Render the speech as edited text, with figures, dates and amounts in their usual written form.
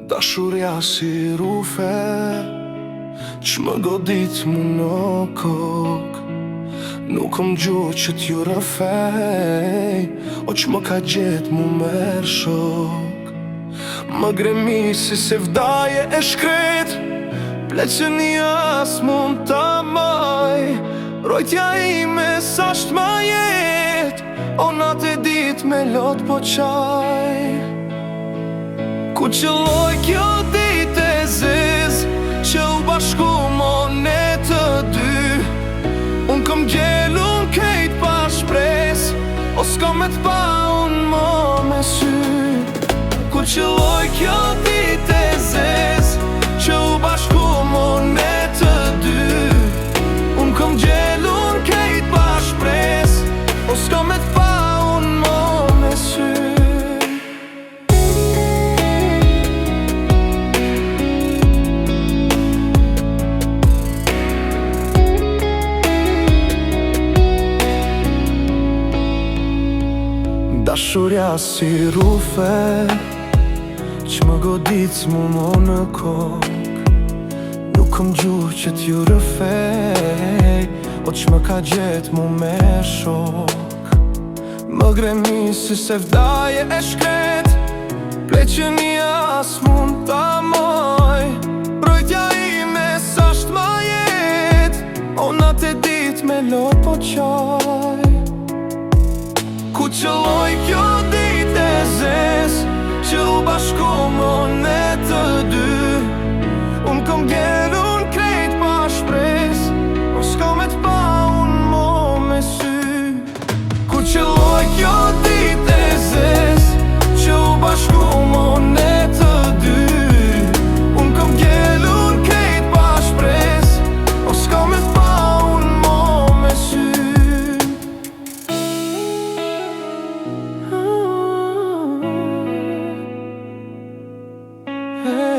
Dashuria si rufe që më godit mu në kok. Nuk kom gjuhë që t'ju rëfej, o që më ka gjet mu merë shok. Më gremisi se vdaje e shkret, pleqen i as mund ta maj. Rojtja ime s'asht ma jet, o natë e dit me lot po qaj. Ku qëlloj kjo dit e zez, që u bashku ne të dy. Unë kom gjellun kejt pa shpres, o s'ko me t'pa unë më me sy. Ku qëlloj kjo dit e zez, që u bashku ne të dy. Unë kom gjellun kejt pa shpres, o s'ko me t'pa unë më me sy. Dashuria si rufe që më godit mu më në kok. Nuk kom gjuhë që t'ju rëfej, o që më ka gjet mu me shok. Më gremisi se vdaje e shkret, pleqen i as mund ta moj. Rojtja ime s'asht ma jet, o natë e dit me lot po qaj. Ku qëlloj kjo dit e zez, që u bashku ne të dy. Unë kom gjerun krejt pa shpres, o s'ko me t'pa unë mo me sy. Ku qëlloj kjo dit e zez, që u bashku ne të dy. Unë kom gjerun krejt pa shpres, o s'ko me t'pa unë mo me sy. Hey.